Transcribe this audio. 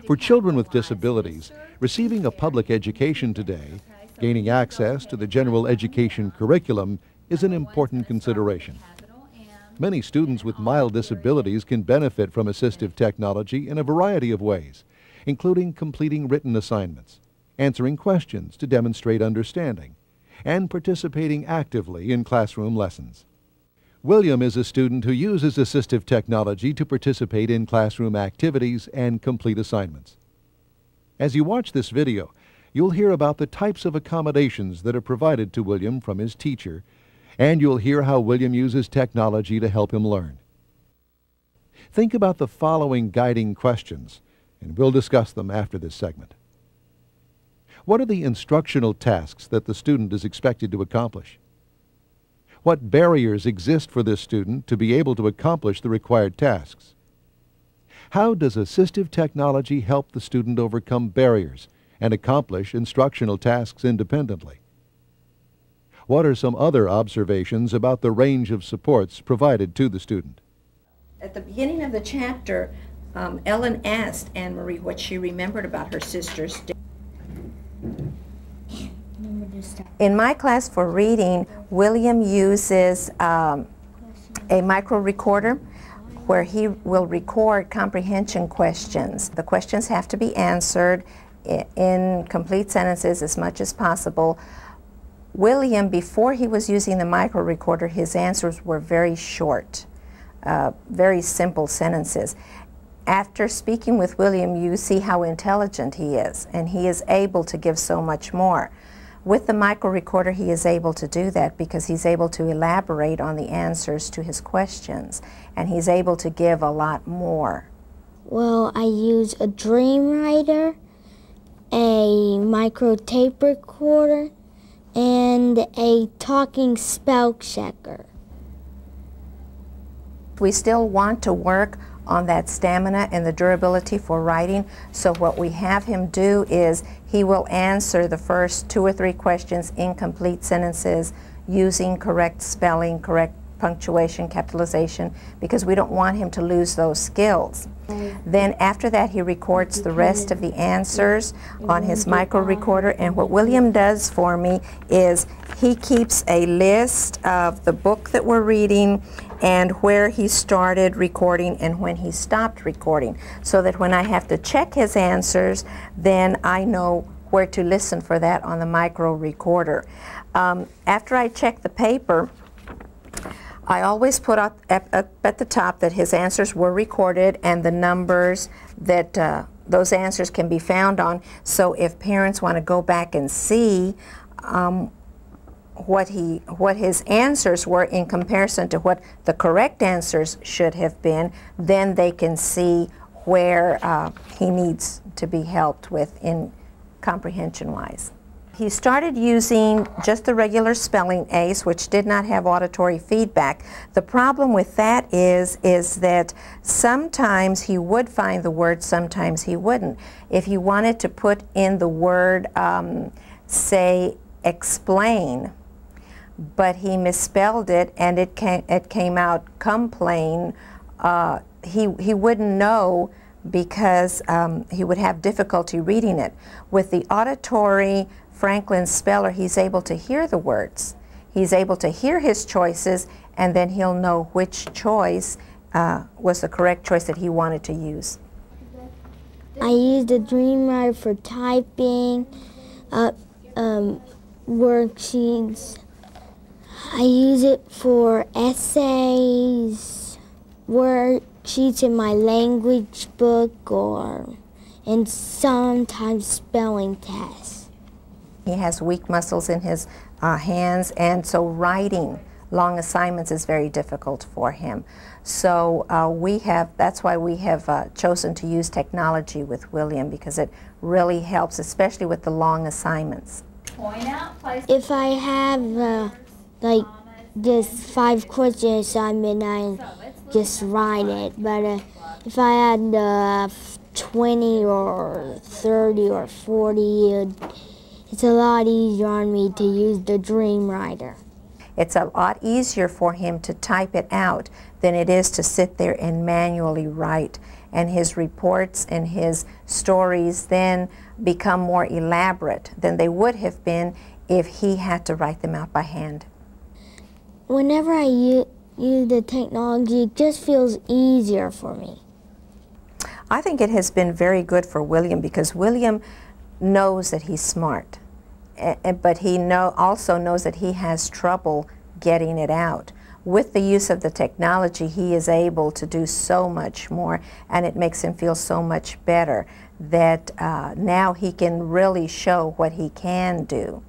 For children with disabilities, receiving a public education today, gaining access to the general education curriculum is an important consideration. Many students with mild disabilities can benefit from assistive technology in a variety of ways, including completing written assignments, answering questions to demonstrate understanding, and participating actively in classroom lessons. William is a student who uses assistive technology to participate in classroom activities and complete assignments. As you watch this video, you'll hear about the types of accommodations that are provided to William from his teacher, and you'll hear how William uses technology to help him learn. Think about the following guiding questions, and we'll discuss them after this segment. What are the instructional tasks that the student is expected to accomplish? What barriers exist for this student to be able to accomplish the required tasks? How does assistive technology help the student overcome barriers and accomplish instructional tasks independently? What are some other observations about the range of supports provided to the student? At the beginning of the chapter, Ellen asked Anne-Marie what she remembered about her sister's. In my class for reading, William uses a micro recorder where he will record comprehension questions. The questions have to be answered in complete sentences as much as possible. William, before he was using the micro recorder, his answers were very short, very simple sentences. After speaking with William, you see how intelligent he is, and he is able to give so much more. With the micro recorder, he is able to do that because he's able to elaborate on the answers to his questions, and he's able to give a lot more. Well, I use a dream writer, a micro tape recorder, and a talking spell checker. We still want to work on that stamina and the durability for writing, so what we have him do is he will answer the first 2 or 3 questions in complete sentences using correct spelling, correct punctuation, capitalization, because we don't want him to lose those skills. Then after that, he records the rest of the answers on his micro recorder, and what William does for me is he keeps a list of the book that we're reading and where he started recording and when he stopped recording, so that when I have to check his answers, then I know where to listen for that on the micro recorder. After I check the paper, I always put up at the top that his answers were recorded and the numbers that those answers can be found on, so if parents want to go back and see what his answers were in comparison to what the correct answers should have been, then they can see where he needs to be helped with in comprehension-wise. He started using just the regular spelling ACE, which did not have auditory feedback. The problem with that is that sometimes he would find the word, sometimes he wouldn't. If he wanted to put in the word, say, explain, but he misspelled it and it came out complain, he wouldn't know because he would have difficulty reading it. With the auditory Franklin speller, he's able to hear the words. He's able to hear his choices, and then he'll know which choice was the correct choice that he wanted to use. I use the dream writer for typing, worksheets. I use it for essays, worksheets in my language book, and sometimes spelling tests. He has weak muscles in his hands, and so writing long assignments is very difficult for him. So that's why we have chosen to use technology with William, because it really helps, especially with the long assignments. If I have like just 5 question assignment, I just write it. But if I had 20 or 30 or 40, it's a lot easier on me to use the dream writer. It's a lot easier for him to type it out than it is to sit there and manually write. and his reports and his stories then become more elaborate than they would have been if he had to write them out by hand. Whenever I use the technology, it just feels easier for me. I think it has been very good for William because William knows that he's smart, but he also knows that he has trouble getting it out. With the use of the technology, he is able to do so much more, and it makes him feel so much better that now he can really show what he can do.